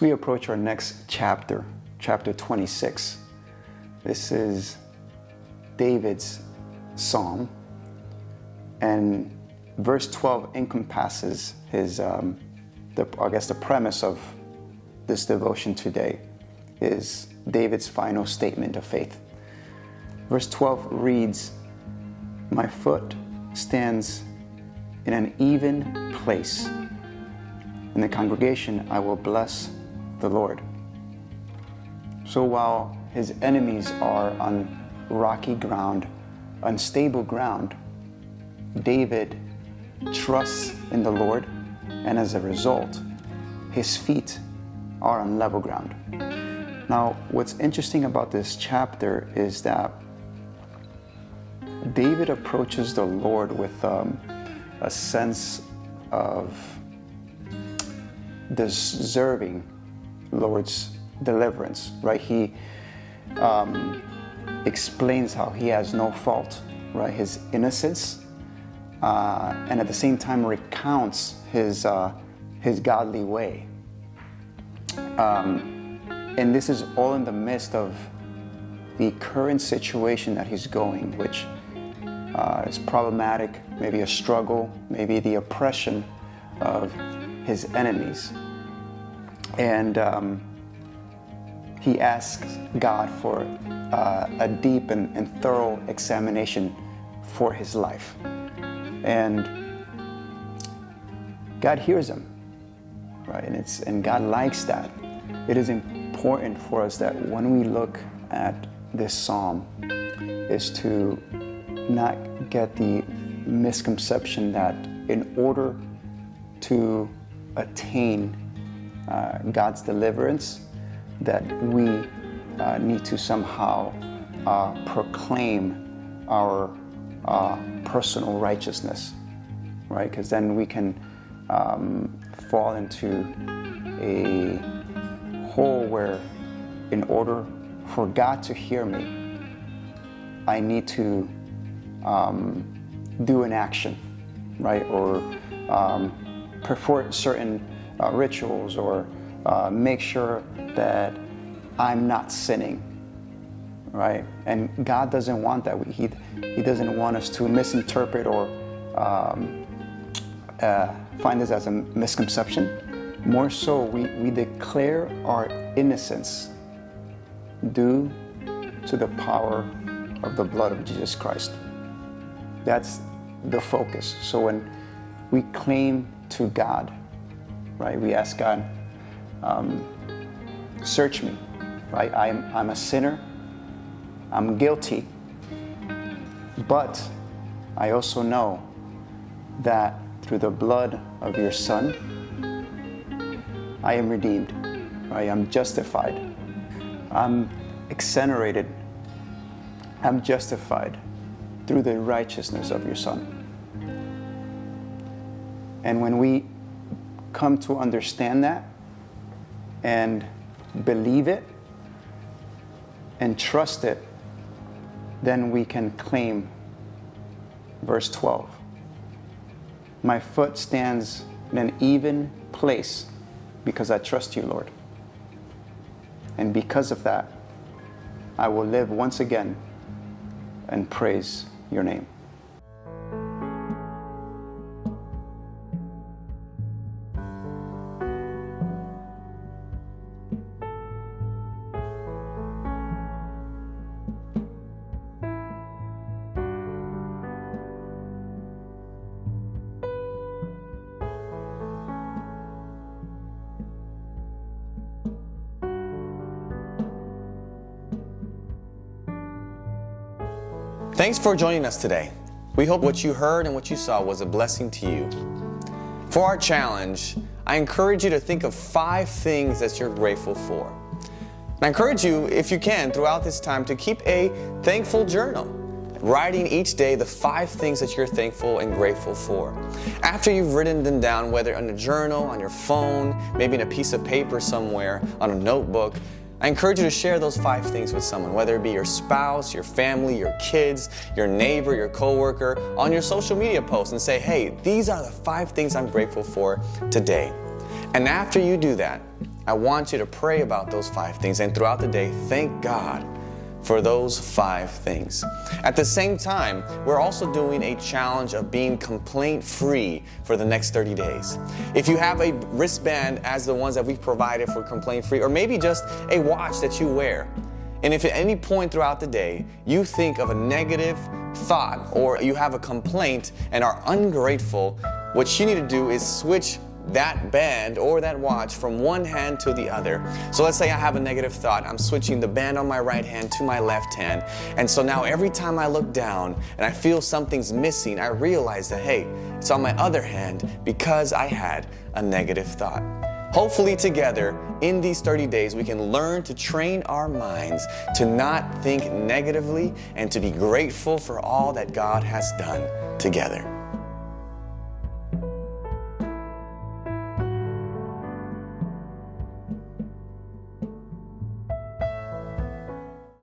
we approach our next chapter, chapter 26, this is David's psalm, and verse 12 encompasses his, the premise of this devotion today is David's final statement of faith. Verse 12 reads, "My foot stands in an even place. In the congregation, I will bless the Lord." So while his enemies are on rocky ground, unstable ground, David trusts in the Lord, and as a result, his feet are on level ground. Now, what's interesting about this chapter is that David approaches the Lord with a sense of deserving Lord's deliverance, right? He explains how he has no fault, right? His innocence, and at the same time recounts his godly way. And this is all in the midst of the current situation that he's going, which is problematic, maybe a struggle, maybe the oppression of his enemies. And he asks God for a deep and thorough examination for his life. And God hears him, right? And God likes that. It is important for us that when we look at this psalm is to not get the misconception that in order to attain God's deliverance, that we need to somehow proclaim our personal righteousness, right? Because then we can fall into a hole where in order for God to hear me, I need to do an action, right? Or perform certain rituals, or make sure that I'm not sinning, right? And God doesn't want that. He doesn't want us to misinterpret or find this as a misconception. More so, we declare our innocence due to the power of the blood of Jesus Christ. That's the focus. So when we claim to God, right, we ask God, search me, right? I'm a sinner, I'm guilty, but I also know that through the blood of your Son, I am redeemed, right? I'm justified. I'm exonerated. I'm justified through the righteousness of your Son. And when we come to understand that and believe it and trust it, then we can claim verse 12. My foot stands in an even place because I trust you, Lord. And because of that, I will live once again and praise your name. Thanks for joining us today. We hope what you heard and what you saw was a blessing to you. For our challenge, I encourage you to think of 5 things that you're grateful for. And I encourage you, if you can, throughout this time to keep a thankful journal, writing each day the 5 things that you're thankful and grateful for. After you've written them down, whether in a journal, on your phone, maybe in a piece of paper somewhere, on a notebook, I encourage you to share those 5 things with someone, whether it be your spouse, your family, your kids, your neighbor, your coworker, on your social media posts, and say, hey, these are the 5 things I'm grateful for today. And after you do that, I want you to pray about those 5 things, and throughout the day, thank God for those 5 things. At the same time, we're also doing a challenge of being complaint-free for the next 30 days. If you have a wristband as the ones that we've provided for complaint-free, or maybe just a watch that you wear, and if at any point throughout the day you think of a negative thought or you have a complaint and are ungrateful, what you need to do is switch that band or that watch from one hand to the other. So let's say I have a negative thought. I'm switching the band on my right hand to my left hand. And so now every time I look down and I feel something's missing, I realize that, hey, it's on my other hand because I had a negative thought. Hopefully together, in these 30 days, we can learn to train our minds to not think negatively and to be grateful for all that God has done together.